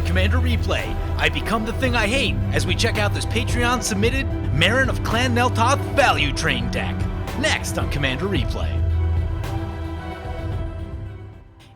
Commander Replay, I become the thing I hate as we check out this Patreon-submitted Meren of Clan Neltoth Value Train deck. Next on Commander Replay.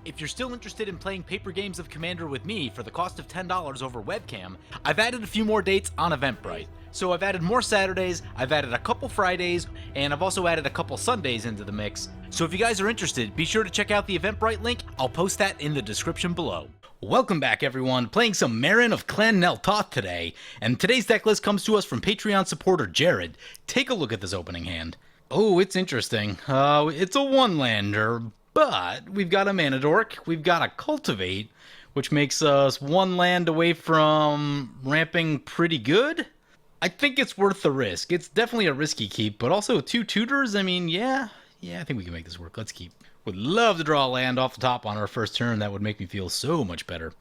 If you're still interested in playing paper games of Commander with me for the cost of $10 over WEBCAM, I've added a few more dates on Eventbrite. So I've added more Saturdays, I've added a couple Fridays, and I've also added a couple Sundays into the mix. So if you guys are interested, be sure to check out the Eventbrite link. I'll post that in the description below. Welcome back, everyone. Playing some Meren of Clan Neltoth today, and today's deck list comes to us from Patreon supporter Jared. Take a look at this opening hand. Oh, it's interesting. It's a one-lander, but we've got a Mana Dork, we've got a Cultivate, which makes us one land away from ramping pretty good. I think it's worth the risk. It's definitely a risky keep, but also two tutors, I mean, yeah, I think we can make this work. Let's keep. Would love to draw a land off the top on our first turn. That would make me feel so much better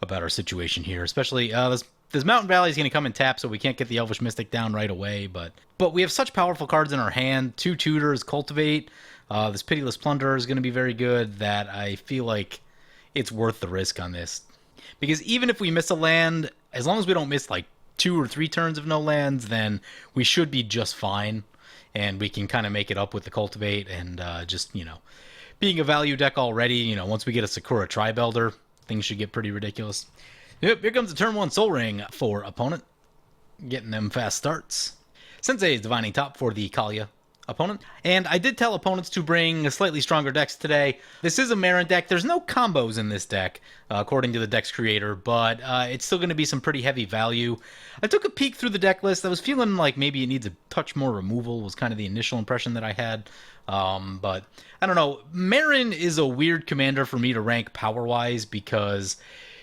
about our situation here, especially this Mountain Valley is going to come and tap, so we can't get the Elvish Mystic down right away, but we have such powerful cards in our hand. Two tutors, Cultivate, this Pitiless Plunderer is going to be very good, that I feel like it's worth the risk on this. Because even if we miss a land, as long as we don't miss like 2 or 3 turns of no lands, then we should be just fine, and we can kind of make it up with the Cultivate, and just, you know, being a value deck already, you know, once we get a Sakura Tribelder, things should get pretty ridiculous. Yep, here comes the turn 1 Soul Ring for opponent, getting them fast starts. Sensei's Divining Top for the Kaalia opponent. And I did tell opponents to bring slightly stronger decks today. This is a Meren deck. There's no combos in this deck, according to the deck's creator, but it's still going to be some pretty heavy value. I took a peek through the deck list. I was feeling like maybe it needs a touch more removal, was kind of the initial impression that I had. But I don't know. Meren is a weird commander for me to rank power-wise because,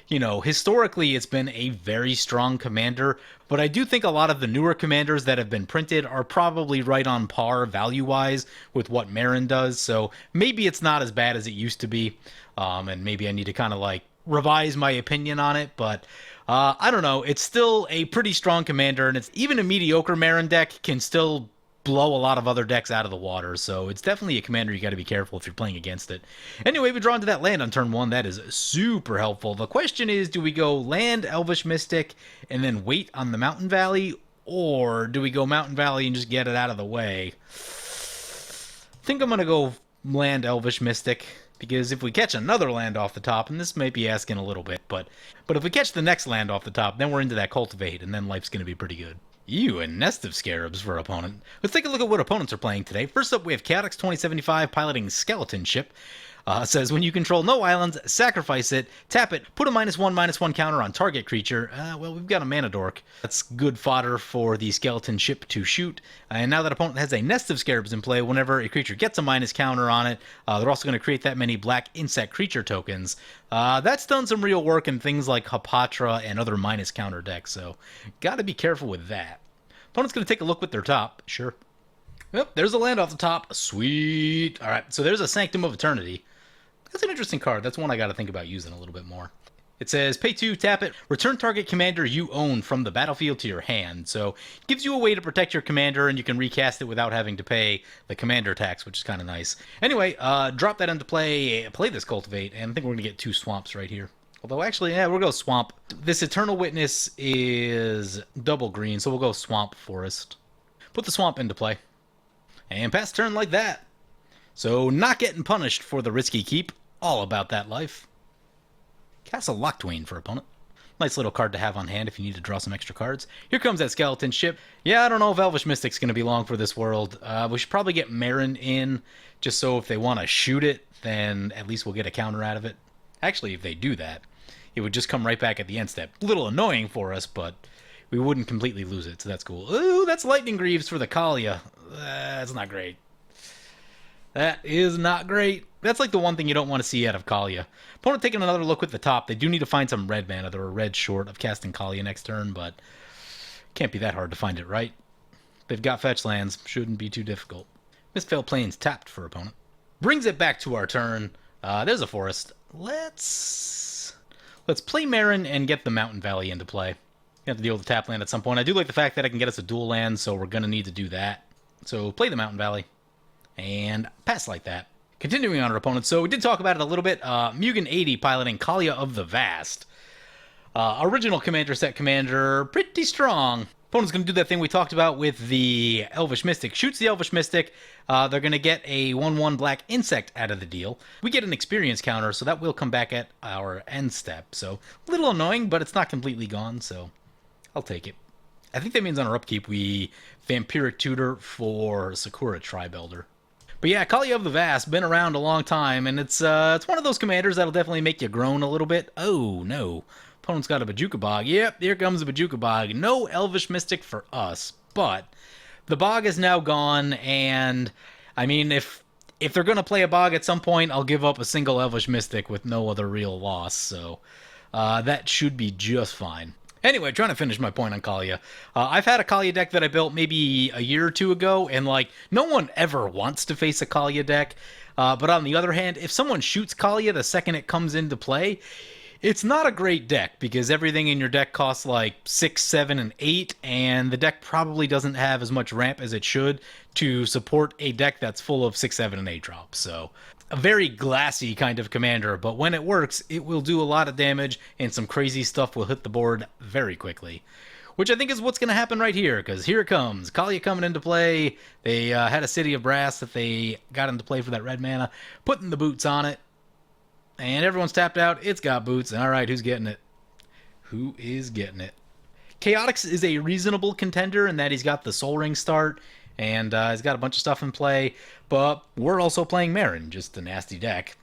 you know, historically it's been a very strong commander, but I do think a lot of the newer commanders that have been printed are probably right on par value-wise with what Meren does, so maybe it's not as bad as it used to be, and maybe I need to kind of like revise my opinion on it, but I don't know. It's still a pretty strong commander, and it's even a mediocre Meren deck can still blow a lot of other decks out of the water, so it's definitely a commander you got to be careful if you're playing against it. Anyway, we draw into that land on turn 1. That is super helpful. The question is, do we go land Elvish Mystic and then wait on the Mountain Valley, or do we go Mountain Valley and just get it out of the way? I think I'm going to go land Elvish Mystic, because if we catch another land off the top, and this might be asking a little bit, but if we catch the next land off the top, then we're into that Cultivate, and then life's going to be pretty good. Ew, a Nest of Scarabs for opponent. Let's take a look at what opponents are playing today. First up, we have Chaotix 2075 piloting Skeleton Ship. Says, when you control no islands, sacrifice it, tap it, put a -1/-1 counter on target creature. Well, we've got a Mana Dork. That's good fodder for the Skeleton Ship to shoot. And now that opponent has a Nest of Scarabs in play, whenever a creature gets a minus counter on it, they're also going to create that many black insect creature tokens. That's done some real work in things like Hapatra and other minus counter decks, so got to be careful with that. Opponent's going to take a look with their top. Sure. Yep, there's a land off the top. Sweet. All right, so there's a Sanctum of Eternity. That's an interesting card. That's one I got to think about using a little bit more. It says, pay 2, tap it, return target commander you own from the battlefield to your hand. So it gives you a way to protect your commander, and you can recast it without having to pay the commander tax, which is kind of nice. Anyway, drop that into play, play this Cultivate, and I think we're going to get 2 swamps right here. Although, actually, yeah, we'll go Swamp. This Eternal Witness is double green, so we'll go Swamp Forest. Put the Swamp into play. And pass turn like that. So, not getting punished for the risky keep. All about that life. Castle Locthwain for opponent. Nice little card to have on hand if you need to draw some extra cards. Here comes that Skeleton Ship. Yeah, I don't know if Elvish Mystic's going to be long for this world. We should probably get Meren in, just so if they want to shoot it, then at least we'll get a counter out of it. Actually, if they do that, it would just come right back at the end step. A little annoying for us, but we wouldn't completely lose it, so that's cool. Ooh, that's Lightning Greaves for the Kaalia. That's not great. That is not great. That's like the one thing you don't want to see out of Kaalia. Opponent taking another look with the top. They do need to find some red mana. They're a red short of casting Kaalia next turn, but can't be that hard to find it, right? They've got fetch lands. Shouldn't be too difficult. Mistveil Plains tapped for opponent. Brings it back to our turn. There's a forest. Let's play Meren and get the Mountain Valley into play. You have to deal with the tap land at some point. I do like the fact that I can get us a dual land, so we're going to need to do that. So play the Mountain Valley and pass like that. Continuing on our opponents, so we did talk about it a little bit. Mugen 80 piloting Kaalia of the Vast. Original commander set commander, pretty strong. Opponent's going to do that thing we talked about with the Elvish Mystic. Shoots the Elvish Mystic. They're going to get a 1/1 black insect out of the deal. We get an experience counter, so that will come back at our end step. So, a little annoying, but it's not completely gone, so I'll take it. I think that means on our upkeep we Vampiric Tutor for Sakura Tribuilder. But yeah, Kaalia of the Vast, been around a long time, and it's one of those commanders that'll definitely make you groan a little bit. Oh, no. Opponent's got a Bajuka Bog. Yep, here comes a Bajuka Bog. No Elvish Mystic for us, but the Bog is now gone, and I mean, if they're going to play a Bog at some point, I'll give up a single Elvish Mystic with no other real loss, so that should be just fine. Anyway, trying to finish my point on Kaalia. I've had a Kaalia deck that I built maybe a year or two ago, and like, no one ever wants to face a Kaalia deck. But on the other hand, if someone shoots Kaalia the second it comes into play, it's not a great deck, because everything in your deck costs like 6, 7, and 8, and the deck probably doesn't have as much ramp as it should to support a deck that's full of 6, 7, and 8 drops. So, a very glassy kind of commander, but when it works, it will do a lot of damage, and some crazy stuff will hit the board very quickly. Which I think is what's going to happen right here, because here it comes. Kaalia coming into play. They had a City of Brass that they got into play for that red mana, putting the boots on it. And everyone's tapped out. It's got boots. All right, who's getting it? Who is getting it? Chaotix is a reasonable contender in that he's got the Soul Ring start, and he's got a bunch of stuff in play, but we're also playing Meren, just a nasty deck.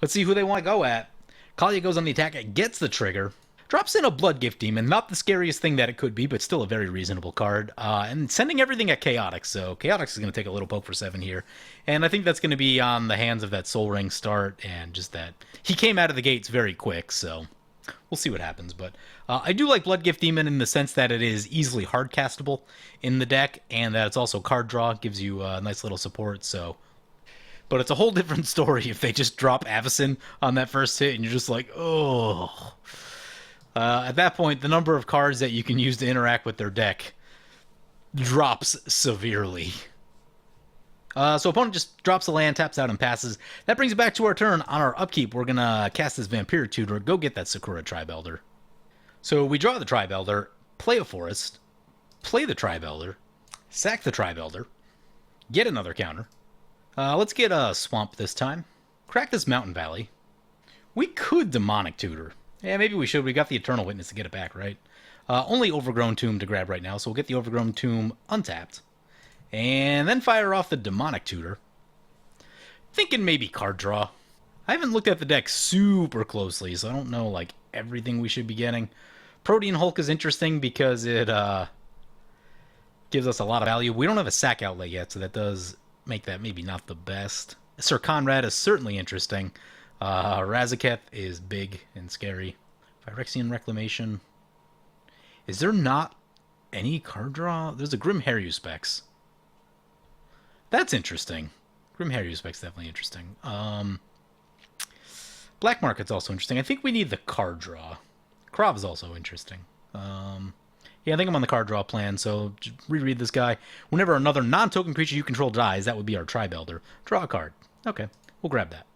Let's see who they want to go at. Kaalia goes on the attack, it gets the trigger, drops in a Blood Gift Demon, not the scariest thing that it could be, but still a very reasonable card, and sending everything at Chaotix, so Chaotix is going to take a little poke for 7 here, and I think that's going to be on the hands of that Soul Ring start, and just that he came out of the gates very quick, so we'll see what happens, but I do like Blood Gift Demon in the sense that it is easily hard castable in the deck, and that it's also card draw, gives you a nice little support, so. But it's a whole different story if they just drop Avacyn on that first hit, and you're just like, oh. At that point, the number of cards that you can use to interact with their deck drops severely. So opponent just drops a land, taps out, and passes. That brings it back to our turn. On our upkeep, we're going to cast this Vampiric Tutor, go get that Sakura Tribuilder. So we draw the Tribuilder, play a Forest, play the Tribuilder, sack the Tribuilder, get another counter. Let's get a Swamp this time. Crack this Mountain Valley. We could Demonic Tutor. Yeah, maybe we should. We got the Eternal Witness to get it back, right? Only Overgrown Tomb to grab right now, so we'll get the Overgrown Tomb untapped. And then fire off the Demonic Tutor. Thinking maybe card draw. I haven't looked at the deck super closely, so I don't know, like, everything we should be getting. Protean Hulk is interesting because it gives us a lot of value. We don't have a sack outlay yet, so that does make that maybe not the best. Sir Conrad is certainly interesting. Razaketh is big and scary. Phyrexian Reclamation. Is there not any card draw? There's a Grim Haruspex. That's interesting. Grim Haruspex definitely interesting. Black Market's also interesting. I think we need the card draw. Krav is also interesting. Yeah, I think I'm on the card draw plan, so just reread this guy. Whenever another non-token creature you control dies, that would be our Tribuilder. Draw a card. Okay, we'll grab that.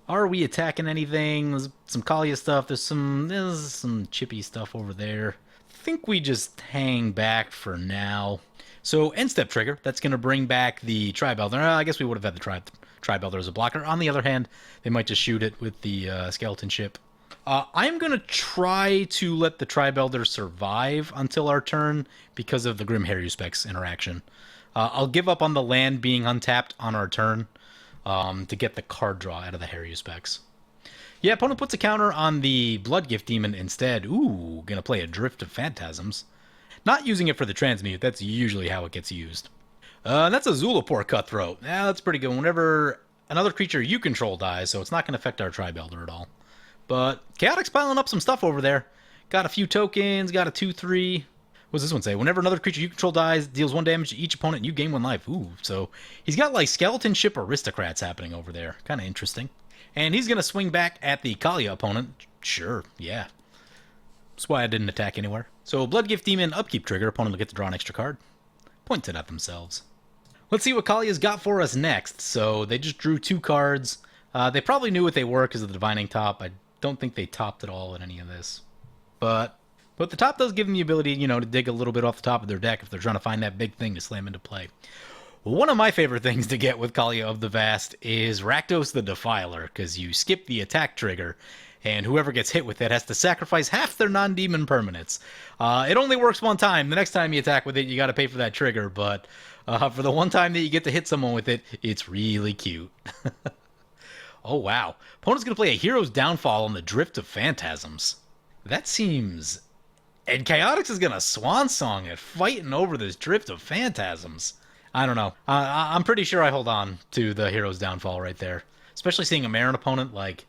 Are we attacking anything? There's some Kaalia stuff. There's some chippy stuff over there. I think we just hang back for now. So, end step trigger. That's going to bring back the Tribuilder. I guess we would have had the Tribuilder as a blocker. On the other hand, they might just shoot it with the skeleton ship. I'm going to try to let the Tribuilder survive until our turn because of the Grim Haruspex interaction. I'll give up on the land being untapped on our turn to get the card draw out of the Haruspex. Yeah, opponent puts a counter on the Blood Gift Demon instead. Ooh, going to play a Drift of Phantasms. Not using it for the transmute. That's usually how it gets used. That's a Zulaport Cutthroat. Yeah, that's pretty good. Whenever another creature you control dies, so it's not going to affect our Tribuilder at all. But Chaotix piling up some stuff over there. Got a few tokens, got a 2/3. What does this one say? Whenever another creature you control dies, deals 1 damage to each opponent, you gain 1 life. Ooh, so he's got like Skeleton Ship Aristocrats happening over there. Kind of interesting. And he's going to swing back at the Kaalia opponent. Sure, yeah. That's why I didn't attack anywhere. So Blood Gift Demon, upkeep trigger. Opponent will get to draw an extra card. Point it at themselves. Let's see what Kaalia's got for us next. So they just drew 2 cards. They probably knew what they were because of the Divining Top. I don't think they topped at all in any of this. but the top does give them the ability, you know, to dig a little bit off the top of their deck if they're trying to find that big thing to slam into play. One of my favorite things to get with Kaalia of the Vast is Rakdos the Defiler, because you skip the attack trigger, and whoever gets hit with it has to sacrifice half their non-demon permanents. It only works one time. The next time you attack with it, you got to pay for that trigger, but for the one time that you get to hit someone with it, it's really cute. Oh, wow. Opponent's going to play a Hero's Downfall on the Drift of Phantasms. That seems... And Chaotix is going to swan song it, fighting over this Drift of Phantasms. I don't know. I'm pretty sure I hold on to the Hero's Downfall right there. Especially seeing a Meren opponent, like...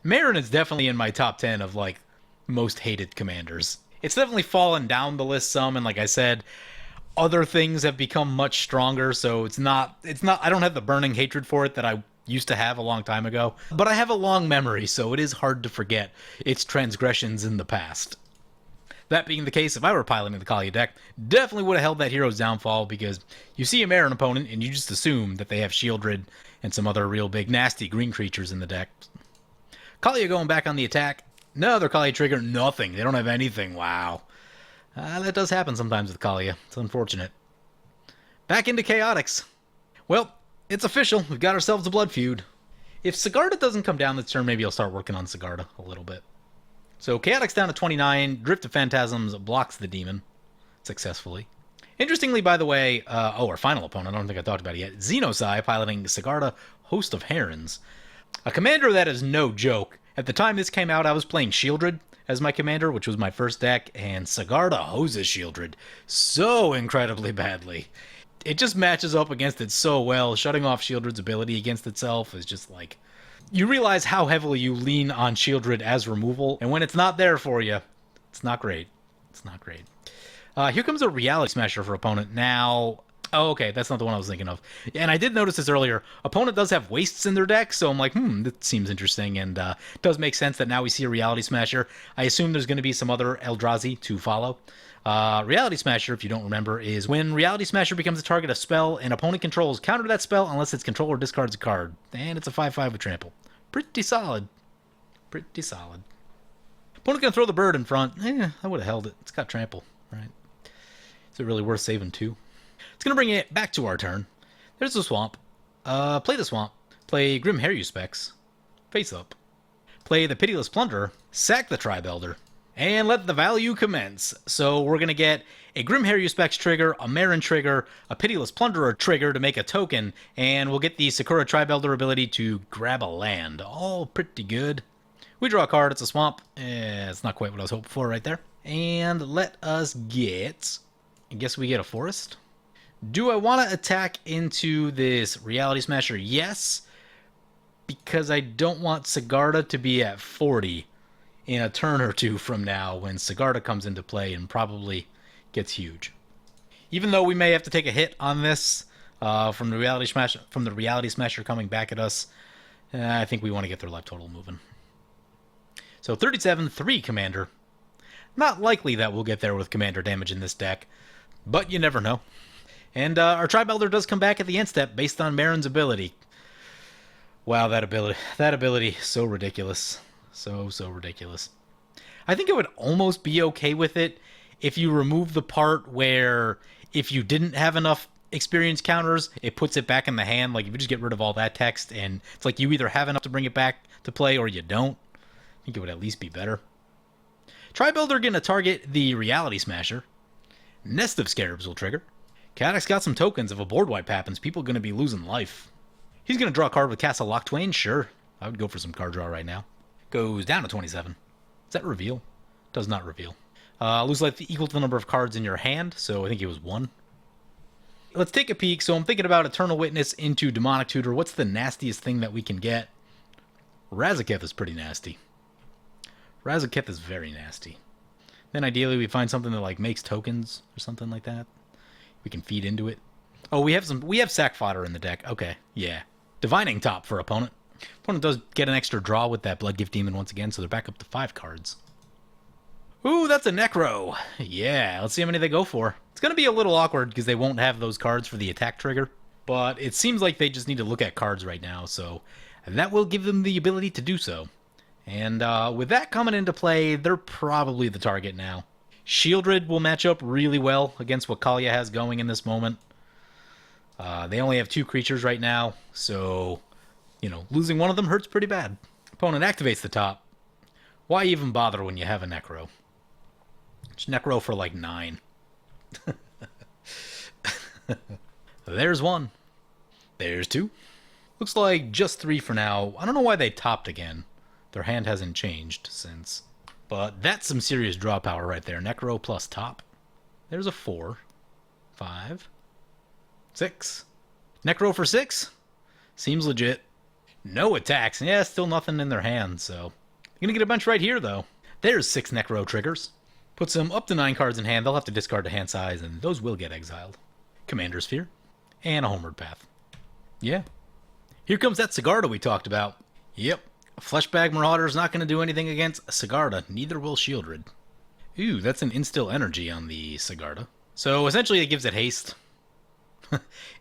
Meren is definitely in my top 10 of, like, most hated commanders. It's definitely fallen down the list some, and like I said, other things have become much stronger, so it's not, I don't have the burning hatred for it that I used to have a long time ago. But I have a long memory, so it is hard to forget its transgressions in the past. That being the case, if I were piloting the Kaalia deck, definitely would have held that Hero's Downfall, because you see a Meren opponent and you just assume that they have Shieldred and some other real big nasty green creatures in the deck. Kaalia going back on the attack. No, their Kaalia trigger, nothing. They don't have anything. Wow. That does happen sometimes with Kaalia. It's unfortunate. Back into Chaotix. Well, it's official. We've got ourselves a blood feud. If Sigarda doesn't come down this turn, maybe I'll start working on Sigarda a little bit. So Chaotix down to 29. Drift of Phantasms blocks the demon successfully. Interestingly, by the way, our final opponent, I don't think I talked about it yet, Xenosai piloting Sigarda, Host of Herons. A commander that is no joke. At the time this came out, I was playing Shieldred as my commander, which was my first deck, and Sigarda hoses Shieldred so incredibly badly. It just matches up against it so well. Shutting off Shieldred's ability against itself is just like... You realize how heavily you lean on Shieldred as removal, and when it's not there for you, it's not great. It's not great. Here comes a Reality Smasher for opponent. Now... Oh, okay, that's not the one I was thinking of. And I did notice this earlier. Opponent does have Wastes in their deck, so I'm like, that seems interesting, and it does make sense that now we see a Reality Smasher. I assume there's going to be some other Eldrazi to follow. Reality Smasher, if you don't remember, is when Reality Smasher becomes a target of spell and opponent controls, counter that spell unless its controller discards a card. And it's a 5/5 with trample. Pretty solid. Pretty solid. Opponent going to throw the bird in front. I would have held it. It's got trample, right? Is it really worth saving two? It's going to bring it back to our turn. There's the swamp. Play the swamp. Play Grim Specs. Face up. Play the Pitiless Plunderer. Sack the Tribe Elder. And let the value commence. So we're going to get a Grim Specs trigger, a Meren trigger, a Pitiless Plunderer trigger to make a token, and we'll get the Sakura Tribe Elder ability to grab a land. All pretty good. We draw a card. It's a swamp. It's not quite what I was hoping for right there. And let us get... I guess we get a forest. Do I want to attack into this Reality Smasher? Yes, because I don't want Sigarda to be at 40 in a turn or two from now when Sigarda comes into play and probably gets huge. Even though we may have to take a hit on this from the Reality Smasher coming back at us, I think we want to get their life total moving. So 37, 3 Commander. Not likely that we'll get there with Commander damage in this deck, but you never know. And our Tribe Elder does come back at the end step based on Meren's ability. Wow, that ability, so ridiculous. So ridiculous. I think I would almost be okay with it if you remove the part where if you didn't have enough experience counters, it puts it back in the hand. Like if you just get rid of all that text and it's like you either have enough to bring it back to play or you don't. I think it would at least be better. Tribe Elder going to target the Reality Smasher. Nest of Scarabs will trigger. Chaotix got some tokens. If a board wipe happens, people are going to be losing life. He's going to draw a card with Castle Locktwain. Sure. I would go for some card draw right now. Goes down to 27. Does that reveal? Does not reveal. Lose life equal to the number of cards in your hand, so I think it was 1. Let's take a peek. So I'm thinking about Eternal Witness into Demonic Tutor. What's the nastiest thing that we can get? Razaketh is pretty nasty. Razaketh is very nasty. Then ideally we find something that like makes tokens or something like that. We can feed into it. Oh, we have sack fodder in the deck. Okay, yeah. Divining Top for opponent. Opponent does get an extra draw with that Bloodgift Demon once again, so they're back up to 5 cards. Ooh, that's a Necro. Yeah, let's see how many they go for. It's going to be a little awkward because they won't have those cards for the attack trigger, but it seems like they just need to look at cards right now, so that will give them the ability to do so. And with that coming into play, they're probably the target now. Shieldred will match up really well against what Kaalia has going in this moment. They only have 2 creatures right now, so, losing one of them hurts pretty bad. Opponent activates the top. Why even bother when you have a Necro? It's Necro for like 9. There's 1. There's 2. Looks like just 3 for now. I don't know why they topped again. Their hand hasn't changed since. But that's some serious draw power right there. Necro plus top. There's a 4. 5. 6. Necro for 6? Seems legit. No attacks. Yeah, still nothing in their hand, so... You're gonna get a bunch right here, though. There's 6 Necro triggers. Puts them up to 9 cards in hand. They'll have to discard to hand size, and those will get exiled. Commander Sphere. And a Homeward Path. Yeah. Here comes that Sigarda we talked about. Yep. Fleshbag Marauder's not going to do anything against Sigarda. Neither will Shieldred. Ooh, that's an Instill Energy on the Sigarda. So essentially it gives it haste.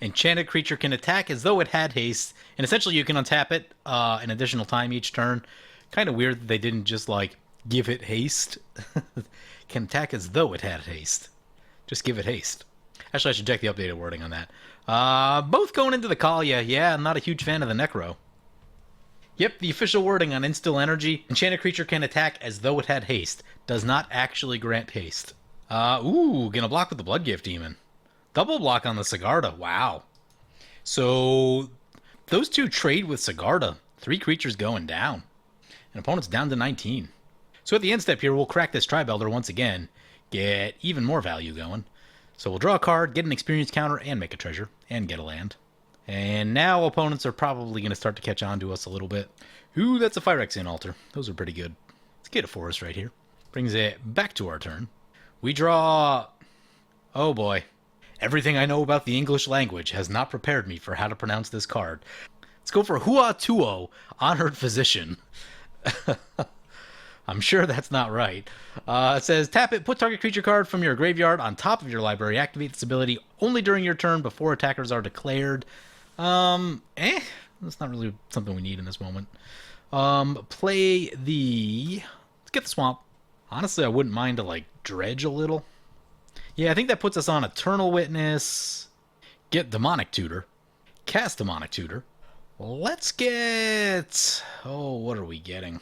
Enchanted creature can attack as though it had haste. And essentially you can untap it an additional time each turn. Kind of weird that they didn't just, give it haste. Can attack as though it had haste. Just give it haste. Actually, I should check the updated wording on that. Both going into the Kaalia. Yeah, I'm not a huge fan of the Necro. Yep, the official wording on Instill Energy. Enchanted creature can attack as though it had haste. Does not actually grant haste. Gonna block with the Bloodgift Demon. Double block on the Sigarda. Wow. So, those 2 trade with Sigarda. 3 creatures going down. And opponent's down to 19. So at the end step here, we'll crack this Tri-Belder once again. Get even more value going. So we'll draw a card, get an experience counter, and make a treasure. And get a land. And now opponents are probably going to start to catch on to us a little bit. Ooh, that's a Phyrexian Altar. Those are pretty good. Let's get a forest right here. Brings it back to our turn. We draw... Oh boy. Everything I know about the English language has not prepared me for how to pronounce this card. Let's go for Hua Tuo, Honored Physician. I'm sure that's not right. It says, tap it, put target creature card from your graveyard on top of your library. Activate this ability only during your turn before attackers are declared. That's not really something we need in this moment. Play the... Let's get the Swamp. Honestly, I wouldn't mind to, dredge a little. Yeah, I think that puts us on Eternal Witness. Get Demonic Tutor. Cast Demonic Tutor. Let's get... Oh, what are we getting?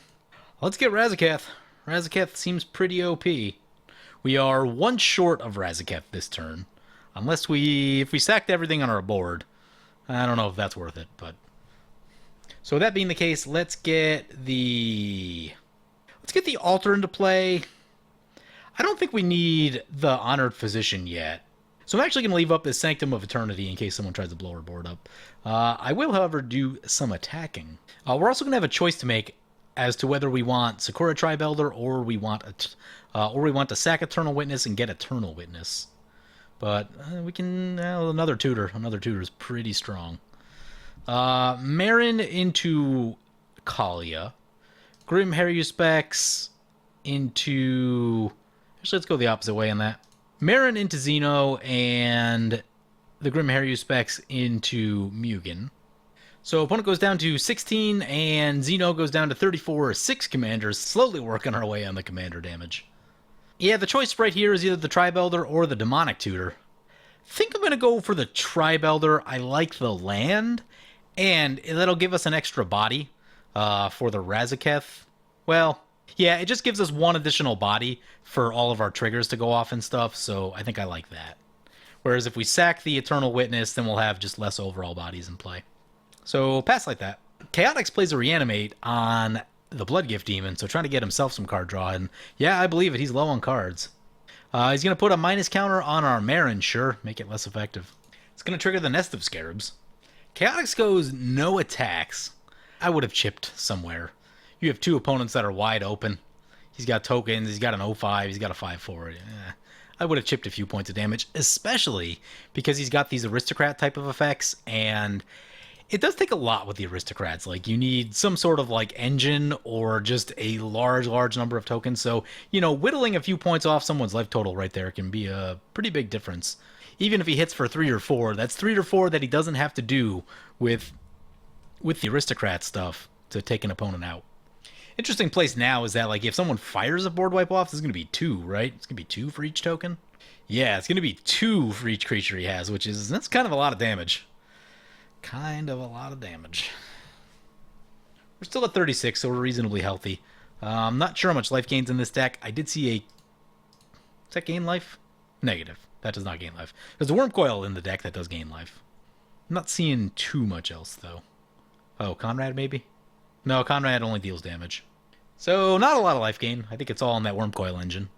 Let's get Razaketh. Razaketh seems pretty OP. We are 1 short of Razaketh this turn. Unless if we sacked everything on our board. I don't know if that's worth it, but... So that being the case, let's get the Altar into play. I don't think we need the Honored Physician yet. So I'm actually going to leave up this Sanctum of Eternity in case someone tries to blow our board up. I will, however, do some attacking. We're also going to have a choice to make as to whether we want Sakura Tri-Belder or we want to sack Eternal Witness and get Eternal Witness. But we can... another tutor. Another tutor is pretty strong. Meren into Kaalia. Grim Haruspex into... Actually, let's go the opposite way on that. Meren into Xeno and the Grim Haruspex into Mugen. So opponent goes down to 16 and Xeno goes down to 34. 6 commanders, slowly working our way on the commander damage. Yeah, the choice right here is either the Tri-Belder or the Demonic Tutor. I think I'm going to go for the Tri-Belder. I like the land, and that'll give us an extra body for the Razaketh. Well, yeah, it just gives us 1 additional body for all of our triggers to go off and stuff, so I think I like that. Whereas if we sack the Eternal Witness, then we'll have just less overall bodies in play. So, pass like that. Chaotix plays a Reanimate on the Bloodgift Demon, so trying to get himself some card draw, and yeah, I believe it, he's low on cards. He's going to put a minus counter on our Meren, sure, make it less effective. It's going to trigger the Nest of Scarabs. Chaotix goes no attacks. I would have chipped somewhere. You have 2 opponents that are wide open. He's got tokens, he's got an 0-5, he's got a 5-4. I would have chipped a few points of damage, especially because he's got these Aristocrat type of effects, and it does take a lot with the Aristocrats. You need some sort of, engine or just a large number of tokens. So, whittling a few points off someone's life total right there can be a pretty big difference. Even if he hits for 3 or 4, that's 3 or 4 that he doesn't have to do with the Aristocrat stuff to take an opponent out. Interesting place now is that, like, if someone fires a board wipe off, this is going to be 2, right? It's going to be 2 for each token? Yeah, it's going to be 2 for each creature he has, that's kind of a lot of damage. Kind of a lot of damage. We're still at 36, so we're reasonably healthy. I'm not sure how much life gains in this deck. I did see a... Does that gain life? Negative. That does not gain life. There's a Worm Coil in the deck that does gain life. I'm not seeing too much else, though. Oh, Conrad, maybe? No, Conrad only deals damage. So, not a lot of life gain. I think it's all in that Worm Coil engine.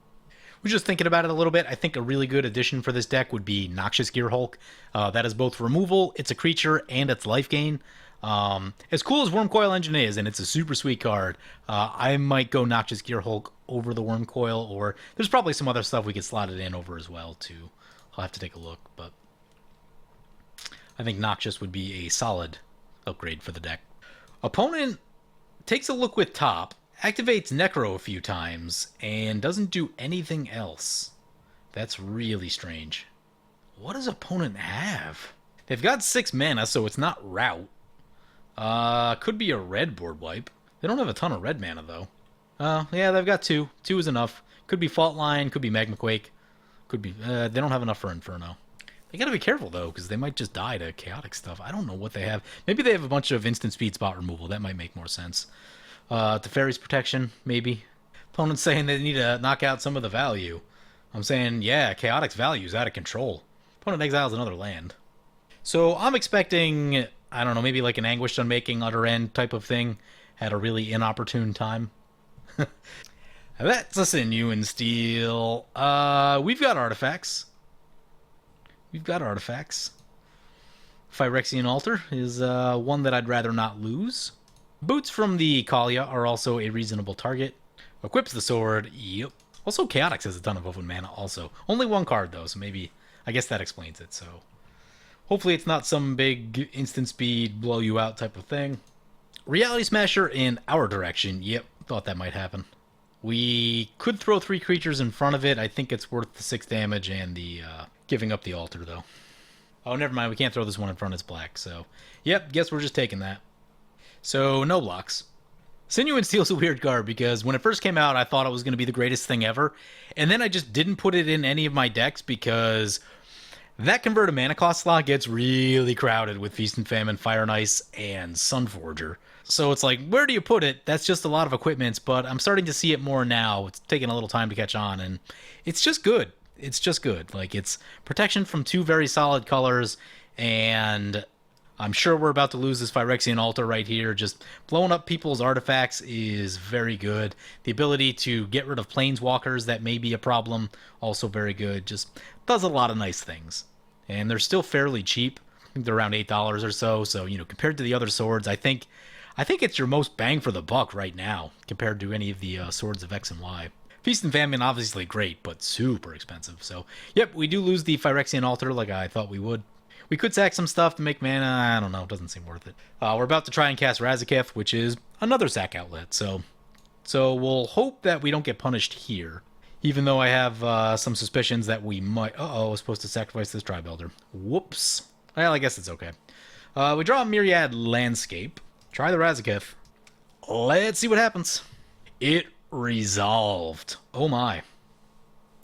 We're just thinking about it a little bit. I think a really good addition for this deck would be Noxious Gear Hulk. That is both removal, it's a creature, and it's life gain. As cool as Worm Coil Engine is, and it's a super sweet card, I might go Noxious Gear Hulk over the Worm Coil, or there's probably some other stuff we could slot it in over as well, too. I'll have to take a look, but I think Noxious would be a solid upgrade for the deck. Opponent takes a look with top, activates Necro a few times, and doesn't do anything else. That's really strange. What does opponent have? They've got 6 mana, so it's not Rout. Could be a red board wipe. They don't have a ton of red mana, though. Yeah, they've got 2. 2 is enough. Could be Fault Line, could be Magma Quake. Could be, they don't have enough for Inferno. They gotta be careful, though, because they might just die to chaotic stuff. I don't know what they have. Maybe they have a bunch of instant speed spot removal. That might make more sense. Teferi's Protection, maybe. Opponent's saying they need to knock out some of the value. I'm saying, yeah, Chaotic's value is out of control. Opponent exiles another land. So I'm expecting, I don't know, maybe like an Anguished Unmaking Utter End type of thing at a really inopportune time. That's a Sinew Steel. We've got artifacts. Phyrexian Altar is one that I'd rather not lose. Boots from the Kaalia are also a reasonable target. Equips the sword. Yep. Also, Chaotix has a ton of open mana also. Only 1 card, though, so maybe... I guess that explains it, so... Hopefully it's not some big instant speed, blow you out type of thing. Reality Smasher in our direction. Yep, thought that might happen. We could throw 3 creatures in front of it. I think it's worth the 6 damage and the giving up the altar, though. Oh, never mind. We can't throw this one in front. It's black, so... Yep, guess we're just taking that. So, no blocks. Sinew Steel's a weird card because when it first came out, I thought it was going to be the greatest thing ever. And then I just didn't put it in any of my decks because that converted mana cost slot gets really crowded with Feast and Famine, Fire and Ice, and Sunforger. So it's like, where do you put it? That's just a lot of equipments, but I'm starting to see it more now. It's taking a little time to catch on, and it's just good. It's just good. Like, it's protection from 2 very solid colors, and... I'm sure we're about to lose this Phyrexian Altar right here. Just blowing up people's artifacts is very good. The ability to get rid of planeswalkers that may be a problem, also very good. Just does a lot of nice things. And they're still fairly cheap. I think they're around $8 or so. So, you know, compared to the other swords, I think it's your most bang for the buck right now compared to any of the swords of X and Y. Feast and Famine, obviously great, but super expensive. So, yep, we do lose the Phyrexian Altar like I thought we would. We could sack some stuff to make mana. I don't know. It doesn't seem worth it. We're about to try and cast Razaketh, which is another sack outlet. So we'll hope that we don't get punished here. Even though I have some suspicions that we might... Uh-oh, I was supposed to sacrifice this Tribe Elder. Whoops. Well, I guess it's okay. We draw a Myriad Landscape. Try the Razaketh. Let's see what happens. It resolved. Oh my.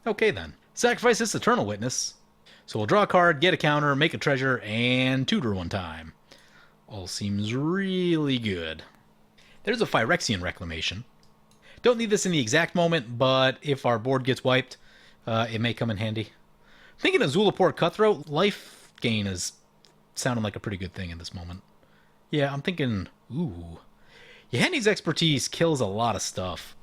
Okay then. Sacrifice this Eternal Witness. So we'll draw a card, get a counter, make a treasure, and tutor 1 time. All seems really good. There's a Phyrexian Reclamation. Don't need this in the exact moment, but if our board gets wiped, it may come in handy. Thinking of Zulaport Cutthroat, life gain is sounding like a pretty good thing in this moment. Yeah, I'm thinking, ooh. Yahenni's Expertise kills a lot of stuff.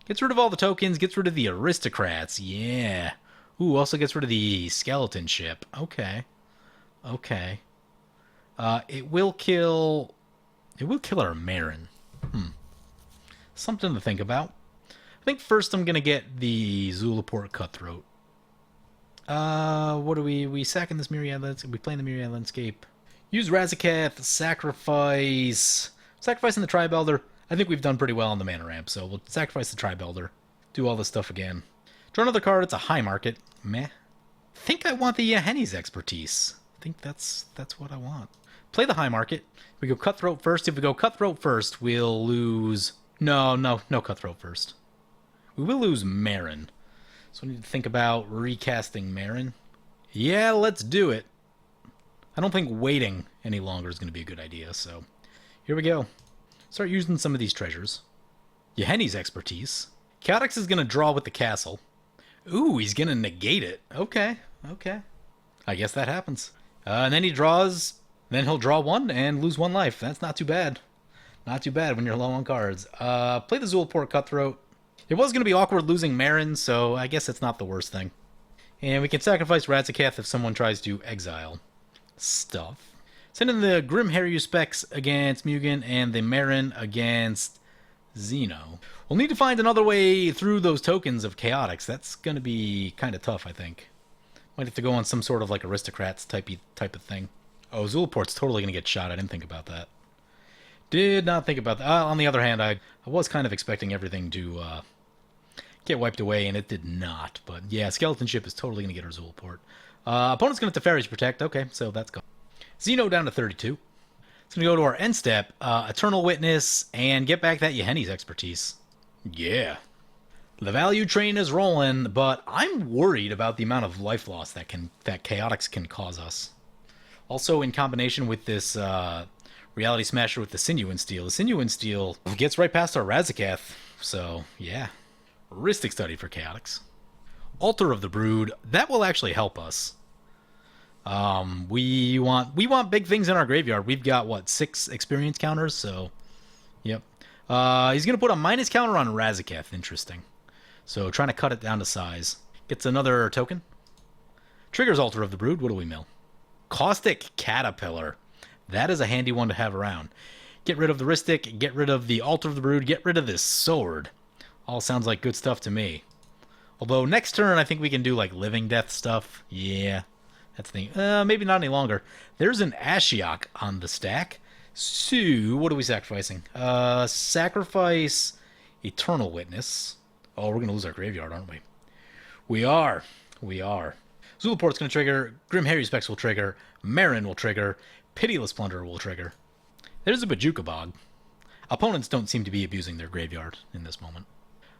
Gets rid of all the tokens, gets rid of the aristocrats, yeah. Ooh, also gets rid of the skeleton ship. Okay. Okay. It will kill our Meren. Something to think about. I think first I'm gonna get the Zulaport Cutthroat. What are we sacking this Myriad Landscape? We playing the Myriad Landscape. Use Razaketh, sacrificing the Tribe Elder. I think we've done pretty well on the mana ramp, so we'll sacrifice the Tribe Elder. Do all this stuff again. Draw another card. It's a high market. Meh. I think I want the Yahenni's Expertise. I think that's what I want. Play the high market. We go Cutthroat first. If we go Cutthroat first, we'll lose No Cutthroat first. We will lose Meren. So we need to think about recasting Meren. Yeah, let's do it. I don't think waiting any longer is going to be a good idea, so here we go. Start using some of these treasures. Yeheni's expertise. Chaotix is going to draw with the castle. Ooh, he's going to negate it. Okay. I guess that happens. And then he draws, then he'll draw one and lose one life. That's not too bad. Not too bad when you're low on cards. Play the Zulaport Cutthroat. It was going to be awkward losing Meren, so I guess it's not the worst thing. And we can sacrifice Radzakath if someone tries to exile stuff. Send in the Grim Harry specs against Mugen and the Meren against Xeno. We'll need to find another way through those tokens of Chaotix. That's going to be kind of tough, I think. Might have to go on some sort of like aristocrats type of thing. Oh, Zulaport's totally going to get shot. I didn't think about that. Did not think about that. On the other hand, I was kind of expecting everything to get wiped away, and it did not. But yeah, Skeleton Ship is totally going to get our Zulaport. Opponent's going to have to Teferi's Protect. Okay, so that's gone. Xeno down to 32. It's going to go to our end step, Eternal Witness, and get back that Yeheni's expertise. Yeah. The value train is rolling, but I'm worried about the amount of life loss that Chaotix can cause us. Also, in combination with this Reality Smasher with the Sinew Steel. The Sinew Steel gets right past our Radzakath, so yeah. Ristic Study for Chaotix. Altar of the Brood, that will actually help us. We want big things in our graveyard. We've got, what, 6 experience counters, so yep. He's going to put a minus counter on Radzakath, interesting. So trying to cut it down to size. Gets another token. Triggers Altar of the Brood. What do we mill? Caustic Caterpillar. That is a handy one to have around. Get rid of the Ristic. Get rid of the Altar of the Brood. Get rid of this sword. All sounds like good stuff to me. Although next turn I think we can do like Living Death stuff. Yeah. That's the thing. Maybe not any longer. There's an Ashiok on the stack. So what are we sacrificing? Sacrifice Eternal Witness. Oh, we're going to lose our graveyard, aren't we? We are. Zulaport's going to trigger. Grim Harry Specs will trigger. Meren will trigger. Pitiless Plunderer will trigger. There's a Bajuka Bog. Opponents don't seem to be abusing their graveyard in this moment.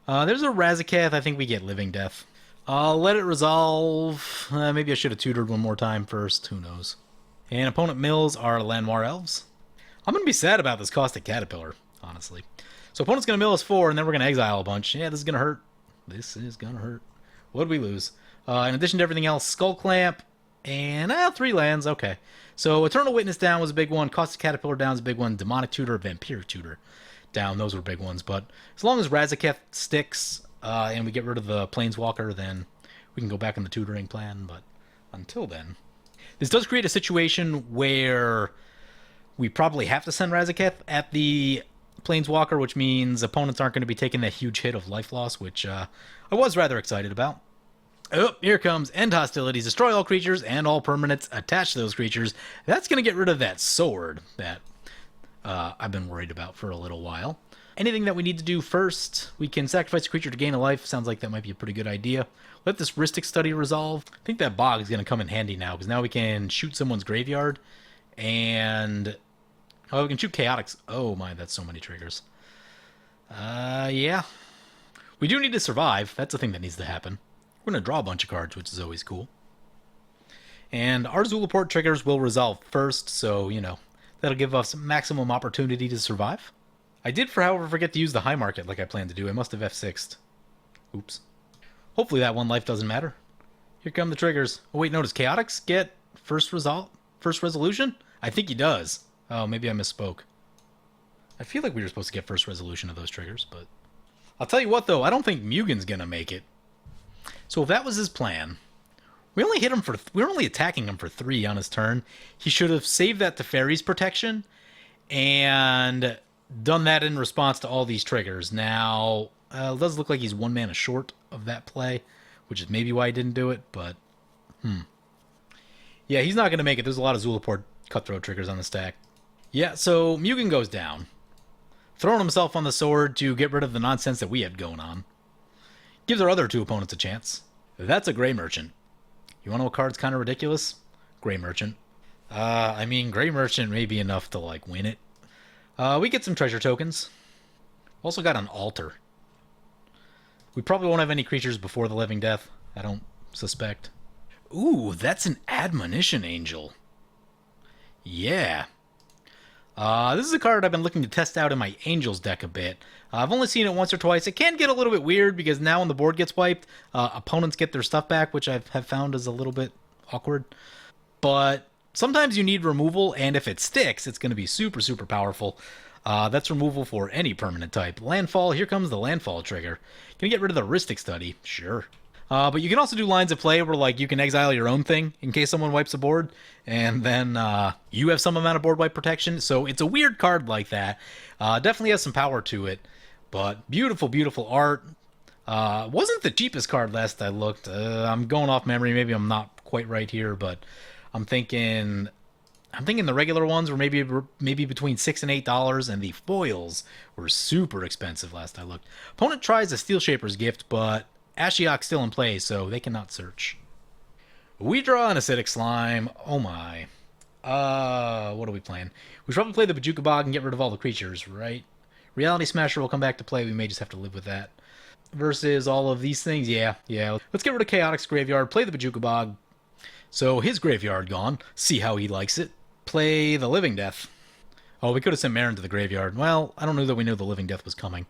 There's a Radzakath. I think we get Living Death. Let it resolve. Maybe I should have tutored one more time first. Who knows? And opponent mills are Llanowar Elves. I'm going to be sad about this Caustic Caterpillar, honestly. So opponent's going to mill us 4, and then we're going to exile a bunch. Yeah, this is going to hurt. This is going to hurt. What did we lose? In addition to everything else, Skull Clamp and 3 lands. Okay. So Eternal Witness down was a big one. Caustic Caterpillar down was a big one. Demonic Tutor, Vampiric Tutor down. Those were big ones. But as long as Radzakath sticks and we get rid of the Planeswalker, then we can go back on the tutoring plan. But until then, this does create a situation where we probably have to send Radzakath at the Planeswalker, which means opponents aren't going to be taking that huge hit of life loss, which I was rather excited about. Oh, here comes End Hostilities. Destroy all creatures and all permanents attached to those creatures. That's going to get rid of that sword that I've been worried about for a little while. Anything that we need to do first, we can sacrifice a creature to gain a life. Sounds like that might be a pretty good idea. Let this Ristic Study resolve. I think that Bog is going to come in handy now, because now we can shoot someone's graveyard. And oh, we can shoot Chaotix. Oh my, that's so many triggers. Yeah. We do need to survive. That's the thing that needs to happen. We're going to draw a bunch of cards, which is always cool. And our Zulaport triggers will resolve first, so, you know, that'll give us maximum opportunity to survive. I did, however, forget to use the high market like I planned to do. I must have F6'd. Oops. Hopefully that one life doesn't matter. Here come the triggers. Oh, wait, no, does Chaotix get first resolution? I think he does. Oh, maybe I misspoke. I feel like we were supposed to get first resolution of those triggers, but I'll tell you what, though. I don't think Mugen's going to make it. So if that was his plan, we were only attacking him for 3 on his turn. He should have saved that to Fairy's protection and done that in response to all these triggers. Now, it does look like he's 1 mana short of that play, which is maybe why he didn't do it, but yeah, he's not going to make it. There's a lot of Zulaport Cutthroat triggers on the stack. Yeah, so Mugen goes down, throwing himself on the sword to get rid of the nonsense that we had going on. Gives our other 2 opponents a chance. That's a Grey Merchant. You want to know what card's kind of ridiculous? Grey Merchant. I mean, Grey Merchant may be enough to, like, win it. We get some treasure tokens. Also got an altar. We probably won't have any creatures before the Living Death, I don't suspect. Ooh, that's an Admonition Angel. Yeah. This is a card I've been looking to test out in my Angels deck a bit. I've only seen it once or twice. It can get a little bit weird because now when the board gets wiped, opponents get their stuff back, which I have found is a little bit awkward. But sometimes you need removal, and if it sticks, it's going to be super, super powerful. That's removal for any permanent type. Landfall, here comes the landfall trigger. Can you get rid of the Rhystic Study? Sure. But you can also do lines of play where, like, you can exile your own thing in case someone wipes a board, and then you have some amount of board wipe protection. So it's a weird card like that. Definitely has some power to it, but beautiful, beautiful art. Wasn't the cheapest card last I looked. I'm going off memory. Maybe I'm not quite right here, but I'm thinking the regular ones were maybe between $6 and $8, and the foils were super expensive last I looked. Opponent tries a Steel Shaper's Gift, but Ashiok's still in play, so they cannot search. We draw an Acidic Slime. Oh my. What are we playing? We should probably play the Bajuka Bog and get rid of all the creatures, right? Reality Smasher will come back to play. We may just have to live with that. Versus all of these things. Yeah. Let's get rid of Chaotic's Graveyard. Play the Bajuka Bog. So his graveyard gone. See how he likes it. Play the Living Death. Oh, we could have sent Meren to the graveyard. Well, I don't know that we knew the Living Death was coming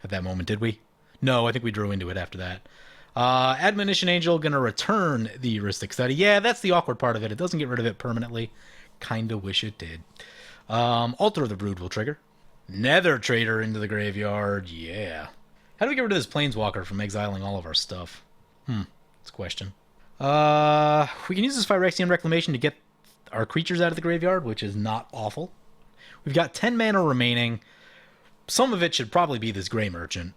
at that moment, did we? No, I think we drew into it after that. Admonition Angel gonna return the Rhystic Study. Yeah, that's the awkward part of it. It doesn't get rid of it permanently. Kinda wish it did. Altar of the Brood will trigger. Nether Trader into the graveyard. Yeah. How do we get rid of this Planeswalker from exiling all of our stuff? That's a question. We can use this Phyrexian Reclamation to get our creatures out of the graveyard, which is not awful. We've got 10 mana remaining. Some of it should probably be this Grey Merchant.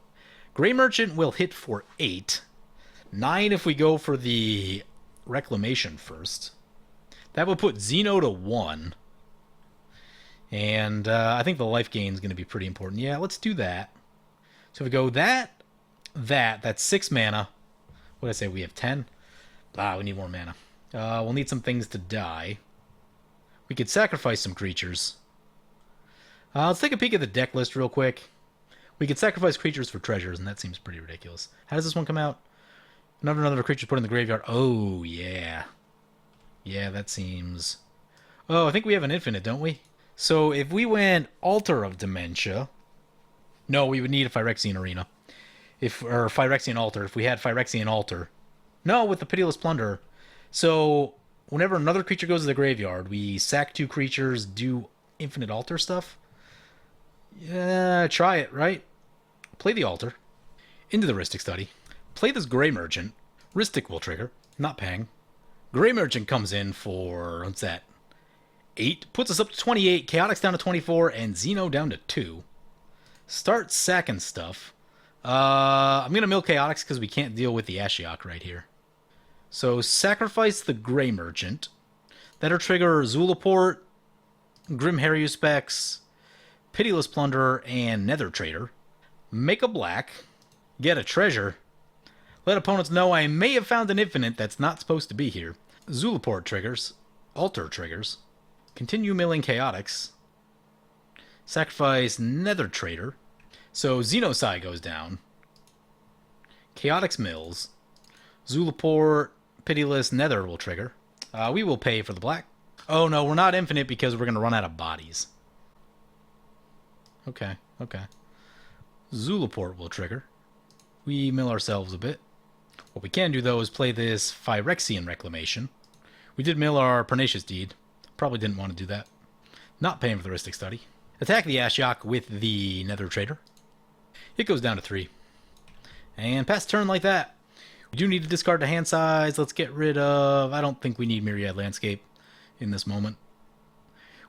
Grey Merchant will hit for 8. 9 if we go for the Reclamation first. That will put Xeno to 1. And I think the life gain is going to be pretty important. Yeah, let's do that. So if we go that's 6 mana. What did I say? We have 10? We need more mana. We'll need some things to die. We could sacrifice some creatures. Let's take a peek at the deck list real quick. We could sacrifice creatures for treasures, and that seems pretty ridiculous. How does this one come out? Another creature put in the graveyard. Oh, yeah. Yeah, that seems... Oh, I think we have an infinite, don't we? So if we went Altar of Dementia... No, we would need a Phyrexian Arena. Or Phyrexian Altar, if we had Phyrexian Altar. No, with the Pitiless Plunderer. So whenever another creature goes to the graveyard, we sack 2 creatures, do infinite altar stuff. Yeah, try it, right? Play the altar. Into the Rhystic Study. Play this Grey Merchant. Rhystic will trigger. Not paying. Grey Merchant comes in for, what's that? 8. Puts us up to 28. Chaotic's down to 24. And Xeno down to 2. Start sacking stuff. I'm going to mill Chaotix because we can't deal with the Ashiok right here. So sacrifice the Grey Merchant. That'll trigger Zulaport, Grim Haruspex, Pitiless Plunderer, and Nether Trader. Make a black. Get a treasure. Let opponents know I may have found an infinite that's not supposed to be here. Zulaport triggers. Altar triggers. Continue milling Chaotix. Sacrifice Nether Trader. So Xenocide goes down. Chaotix mills. Zulaport, Pitiless, Nether will trigger. We will pay for the black. Oh no, we're not infinite because we're going to run out of bodies. Okay. Zulaport will trigger. We mill ourselves a bit. What we can do though is play this Phyrexian Reclamation. We did mill our Pernicious Deed. Probably didn't want to do that. Not paying for the Rhystic Study. Attack the Ashiok with the Nether Trader. It goes down to 3. And pass turn like that. We do need to discard the hand size. Let's get rid of... I don't think we need Myriad Landscape in this moment.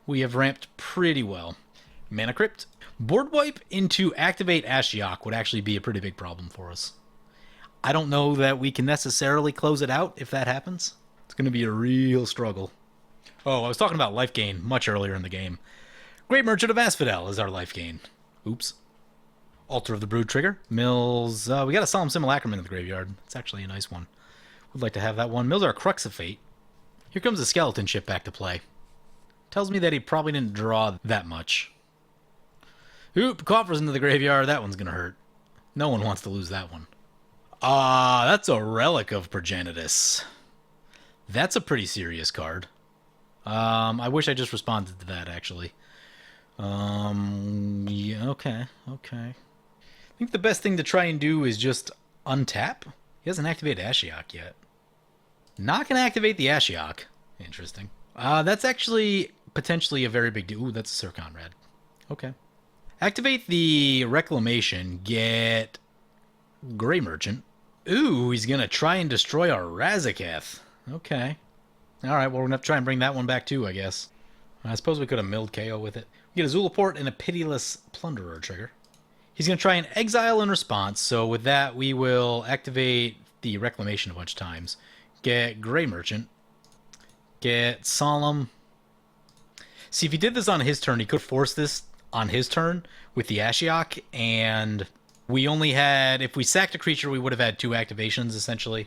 We have ramped pretty well. Mana Crypt. Board wipe into activate Ashiok would actually be a pretty big problem for us. I don't know that we can necessarily close it out if that happens. It's going to be a real struggle. Oh, I was talking about life gain much earlier in the game. Great Merchant of Asphodel is our life gain. Oops. Altar of the Brood trigger. Mills. We got a Solemn Simulacrum in the graveyard. It's actually a nice one. Would like to have that one. Mills our Crux of Fate. Here comes the Skeleton Ship back to play. Tells me that he probably didn't draw that much. Oop, coffers into the graveyard. That one's gonna hurt. No one wants to lose that one. Ah, that's a Relic of Progenitus. That's a pretty serious card. I wish I just responded to that, actually. Yeah, okay. I think the best thing to try and do is just untap. He hasn't activated Ashiok yet. Not gonna activate the Ashiok. Interesting. That's actually potentially a very big deal. Ooh, that's a Sir Conrad. Okay. Activate the Reclamation, get Grey Merchant. Ooh, he's gonna try and destroy our Razaketh. Okay. Alright, well, we're gonna have to try and bring that one back too, I guess. I suppose we could have milled KO with it. We get a Zulaport and a Pitiless Plunderer trigger. He's gonna try and exile in response, so with that, we will activate the Reclamation a bunch of times. Get Grey Merchant. Get Solemn. See, if he did this on his turn, he could force this on his turn with the Ashiok, and we only had, if we sacked a creature, we would have had 2 activations, essentially.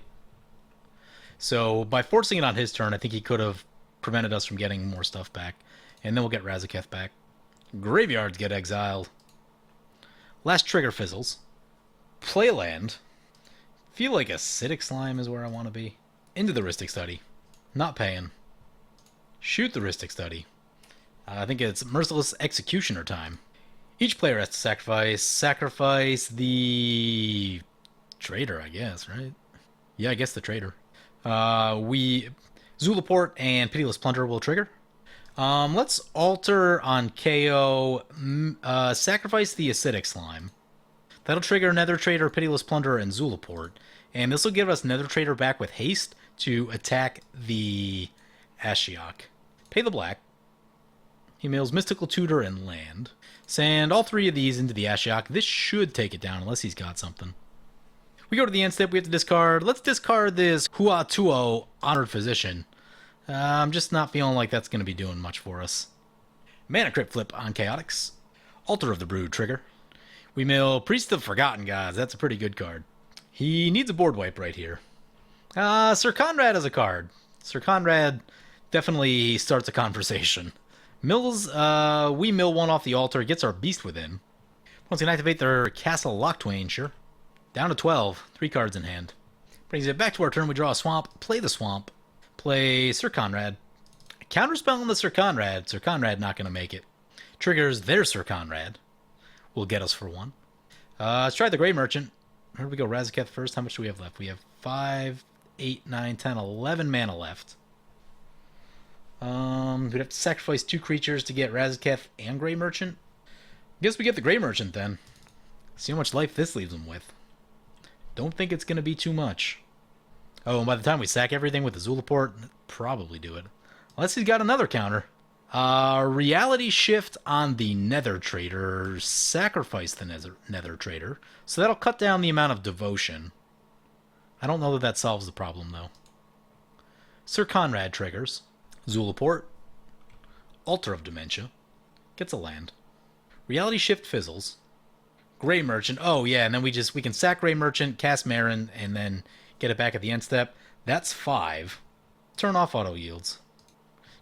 So by forcing it on his turn, I think he could have prevented us from getting more stuff back. And then we'll get Razaketh back. Graveyards get exiled. Last trigger fizzles. Play land. Feel like Acidic Slime is where I want to be. Into the Rhystic Study. Not paying. Shoot the Rhystic Study. I think it's Merciless Executioner time. Each player has to sacrifice the Trader, I guess, right? Yeah, I guess the Trader. Zulaport and Pitiless Plunderer will trigger. Let's alter on KO. Sacrifice the Acidic Slime. That'll trigger Nether Trader, Pitiless Plunderer, and Zulaport. And this will give us Nether Trader back with haste to attack the Ashiok. Pay the black. He mills Mystical Tutor and land. Send all 3 of these into the Ashiok. This should take it down unless he's got something. We go to the end step. We have to discard. Let's discard this Huatuo Honored Physician. I'm just not feeling like that's going to be doing much for us. Mana Crypt Flip on Chaotix. Altar of the Brood trigger. We mill Priest of Forgotten Gods. That's a pretty good card. He needs a board wipe right here. Sir Conrad is a card. Sir Conrad definitely starts a conversation. Mills, we mill 1 off the altar, gets our Beast Within. Once we can activate their Castle Locktwain, sure. Down to 12, 3 cards in hand. Brings it back to our turn, we draw a swamp, play the swamp, play Sir Conrad. Counterspell on the Sir Conrad not going to make it. Triggers their Sir Conrad. Will get us for 1. Let's try the Grey Merchant. Where do we go? Razaketh first. How much do we have left? We have 5, 8, 9, 10, 11 mana left. We'd have to sacrifice 2 creatures to get Razaketh and Grey Merchant. Guess we get the Grey Merchant then. See how much life this leaves him with. Don't think it's going to be too much. Oh, and by the time we sack everything with the Zulaport, probably do it. Unless he's got another counter. Reality Shift on the Nether Trader. Sacrifice the Nether Trader. So that'll cut down the amount of devotion. I don't know that solves the problem, though. Sir Conrad triggers. Zulaport. Altar of Dementia. Gets a land. Reality Shift fizzles. Grey Merchant. Oh, yeah, and then we can sack Grey Merchant, cast Meren, and then get it back at the end step. That's 5. Turn off auto yields.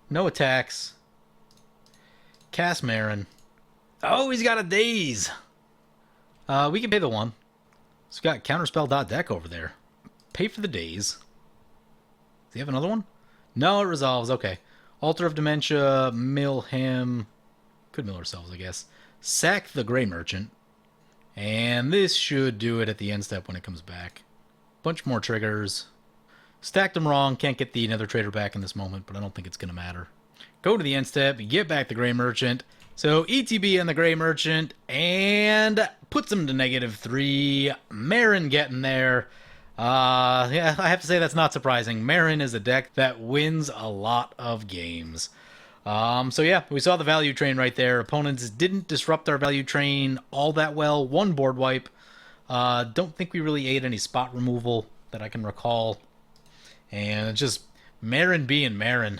No attacks. Cast Meren. Oh, he's got a Daze. We can pay the 1. He's got Counterspell.deck over there. Pay for the Daze. Does he have another one? No, it resolves. Okay. Altar of Dementia. Mill him. Could mill ourselves, I guess. Sack the Grey Merchant. And this should do it at the end step when it comes back. Bunch more triggers. Stacked them wrong. Can't get the Nether Trader back in this moment, but I don't think it's going to matter. Go to the end step. Get back the Grey Merchant. So ETB and the Grey Merchant. And puts them to -3. Meren getting there. Yeah, I have to say that's not surprising. Meren is a deck that wins a lot of games. So yeah, we saw the value train right there. Opponents didn't disrupt our value train all that well. 1 board wipe. Don't think we really ate any spot removal that I can recall. And it's just Meren being Meren.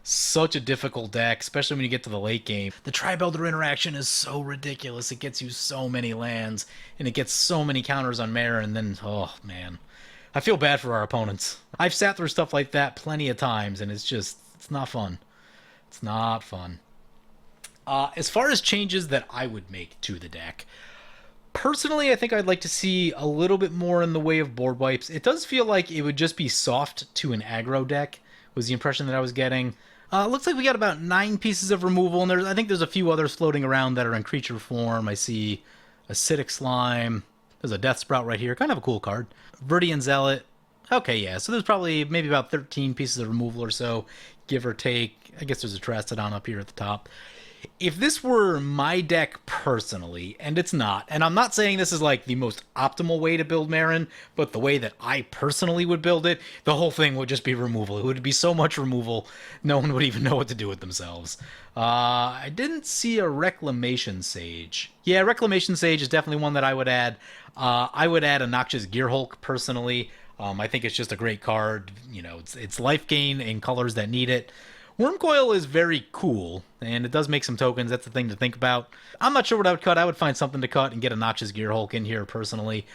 Such a difficult deck, especially when you get to the late game. The Tribe Elder interaction is so ridiculous. It gets you so many lands, and it gets so many counters on Meren, and then, oh man. I feel bad for our opponents. I've sat through stuff like that plenty of times, and it's not fun. It's not fun. As far as changes that I would make to the deck, personally, I think I'd like to see a little bit more in the way of board wipes. It does feel like it would just be soft to an aggro deck, was the impression that I was getting. Looks like we got about 9 pieces of removal, and I think there's a few others floating around that are in creature form. I see Acidic Slime. There's a Death Sprout right here. Kind of a cool card. Viridian Zealot. Okay, yeah, so there's probably maybe about 13 pieces of removal or so, give or take. I guess there's a Terastodon up here at the top. If this were my deck personally, and it's not, and I'm not saying this is like the most optimal way to build Meren, but the way that I personally would build it, the whole thing would just be removal. It would be so much removal, no one would even know what to do with themselves. I didn't see a Reclamation Sage. Yeah, Reclamation Sage is definitely one that I would add. I would add a Noxious Gearhulk personally. I think it's just a great card. You know, it's life gain in colors that need it. Wormcoil is very cool, and it does make some tokens. That's the thing to think about. I'm not sure what I would cut. I would find something to cut and get a Noxious Gearhulk in here, personally.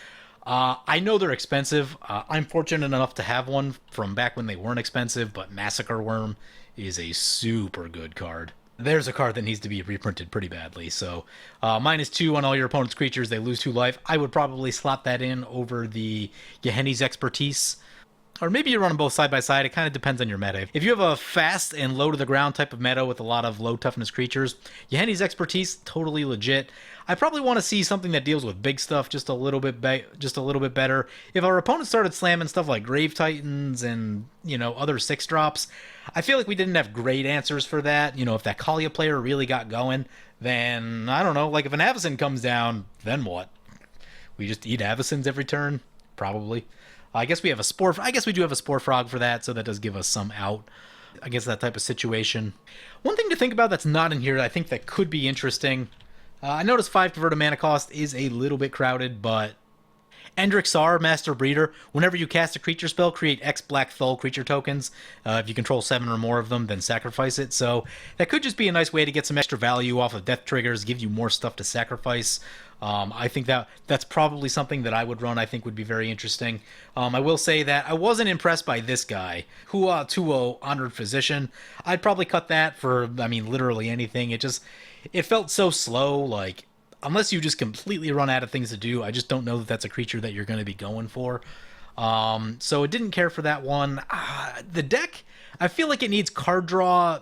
I know they're expensive. I'm fortunate enough to have one from back when they weren't expensive, but Massacre Worm is a super good card. There's a card that needs to be reprinted pretty badly. So, -2 on all your opponent's creatures. They lose 2 life. I would probably slot that in over the Gehenni's Expertise. Or maybe you run them both side by side. It kind of depends on your meta. If you have a fast and low to the ground type of meta with a lot of low toughness creatures, Gehenni's Expertise, totally legit. I probably want to see something that deals with big stuff just a little bit better. If our opponent started slamming stuff like Grave Titans and, you know, other 6-drops, I feel like we didn't have great answers for that. You know, if that Kaalia player really got going, then, I don't know, like if an Avacyn comes down, then what? We just eat Avacyn's every turn? Probably. I guess we have a Spore. I guess we do have a Spore Frog for that, so that does give us some out. I guess that type of situation. One thing to think about that's not in here that I think that could be interesting. I noticed 5 converted mana cost is a little bit crowded, but Endrixar, Master Breeder, whenever you cast a creature spell, create X Black Thull creature tokens. If you control 7 or more of them, then sacrifice it. So that could just be a nice way to get some extra value off of death triggers, give you more stuff to sacrifice. I think that's probably something that I would run. I think would be very interesting. I will say that I wasn't impressed by this guy, Hua Tuo, Honored Physician. I'd probably cut that for, I mean, literally anything. It felt so slow, like, unless you just completely run out of things to do, I just don't know that that's a creature that you're going to be going for. So I didn't care for that one. The deck, I feel like it needs card draw.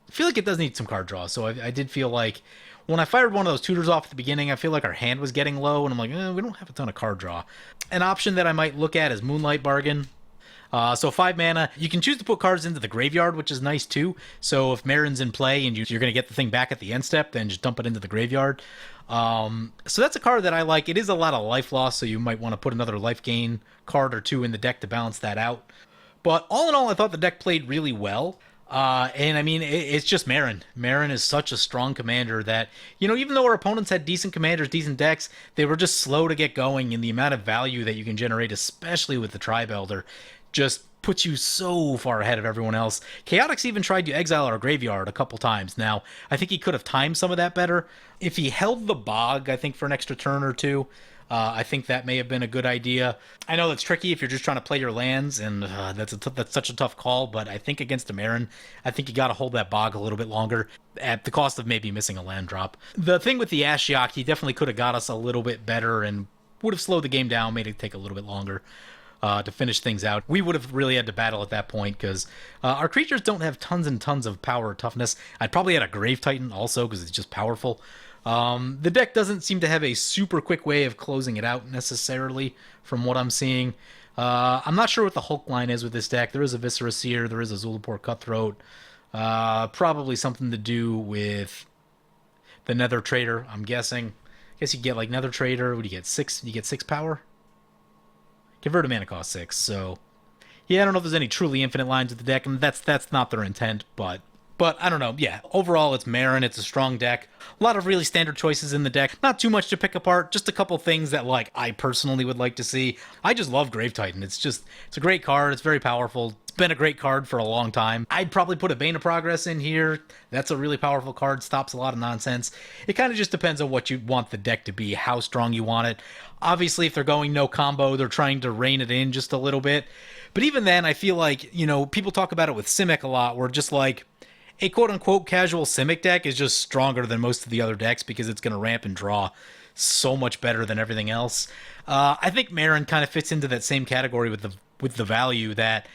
I feel like it does need some card draw. So I did feel like when I fired one of those tutors off at the beginning, I feel like our hand was getting low, and I'm like, we don't have a ton of card draw. An option that I might look at is Moonlight Bargain. So 5 mana, you can choose to put cards into the graveyard, which is nice too. So if Meren's in play and you're going to get the thing back at the end step, then just dump it into the graveyard. So that's a card that I like. It is a lot of life loss, so you might want to put another life gain card or 2 in the deck to balance that out. But all in all, I thought the deck played really well. And I mean, it's just Meren. Meren is such a strong commander that, you know, even though our opponents had decent commanders, decent decks, they were just slow to get going, and the amount of value that you can generate, especially with the Tribe Elder, just puts you so far ahead of everyone else. Chaotix even tried to exile our graveyard a couple times. Now, I think he could have timed some of that better. If he held the Bog, I think, for an extra turn or 2, I think that may have been a good idea. I know that's tricky if you're just trying to play your lands, and that's such a tough call, but I think against a Meren, I think you got to hold that Bog a little bit longer at the cost of maybe missing a land drop. The thing with the Ashiok, he definitely could have got us a little bit better and would have slowed the game down, made it take a little bit longer to finish things out. We would have really had to battle at that point because our creatures don't have tons and tons of power or toughness. I'd probably add a Grave Titan also because it's just powerful. The deck doesn't seem to have a super quick way of closing it out necessarily from what I'm seeing. I'm not sure what the Hulk line is with this deck. There is a Viscera Seer, there is a Zulaport Cutthroat. Probably something to do with the Nether Trader, I'm guessing. I guess you get like Nether Trader. What do you get? 6? You get 6 power? Converted mana cost 6, so yeah, I don't know if there's any truly infinite lines with the deck, and that's not their intent, but I don't know. Yeah, overall it's Meren. It's a strong deck. A lot of really standard choices in the deck. Not too much to pick apart. Just a couple things that like I personally would like to see. I just love Grave Titan. It's a great card. It's very powerful. It's been a great card for a long time. I'd probably put a Bane of Progress in here. That's a really powerful card. Stops a lot of nonsense. It kind of just depends on what you want the deck to be, how strong you want it. Obviously, if they're going no combo, they're trying to rein it in just a little bit. But even then, I feel like, you know, people talk about it with Simic a lot, where just like, a quote-unquote casual Simic deck is just stronger than most of the other decks because it's going to ramp and draw so much better than everything else. I think Meren kind of fits into that same category with the value that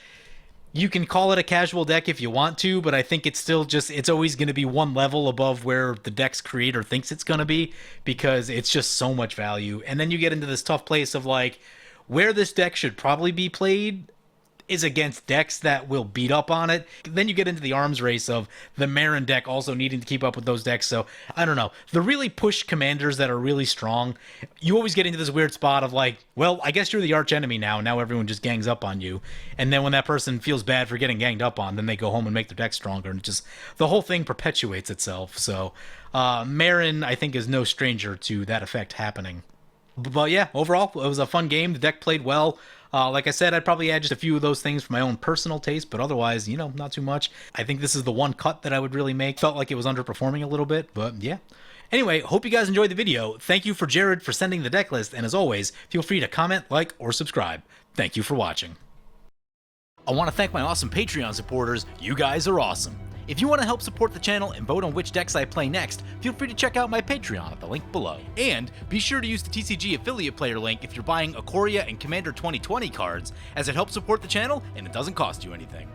you can call it a casual deck if you want to, but I think it's still just, it's always going to be one level above where the deck's creator thinks it's going to be, because it's just so much value. And then you get into this tough place of like, where this deck should probably be played is against decks that will beat up on it. Then you get into the arms race of the Meren deck also needing to keep up with those decks. So I don't know. The really pushed commanders that are really strong, you always get into this weird spot of like, well, I guess you're the arch enemy now. Now everyone just gangs up on you. And then when that person feels bad for getting ganged up on, then they go home and make their deck stronger. And just the whole thing perpetuates itself. So Meren, I think, is no stranger to that effect happening. But yeah, overall, it was a fun game. The deck played well. Like I said, I'd probably add just a few of those things for my own personal taste, but otherwise, you know, not too much. I think this is the one cut that I would really make. Felt like it was underperforming a little bit, but yeah. Anyway, hope you guys enjoyed the video. Thank you for Jared for sending the deck list, and as always, feel free to comment, like, or subscribe. Thank you for watching. I want to thank my awesome Patreon supporters. You guys are awesome. If you want to help support the channel and vote on which decks I play next, feel free to check out my Patreon at the link below. And be sure to use the TCG affiliate player link if you're buying Ikoria and Commander 2020 cards, as it helps support the channel and it doesn't cost you anything.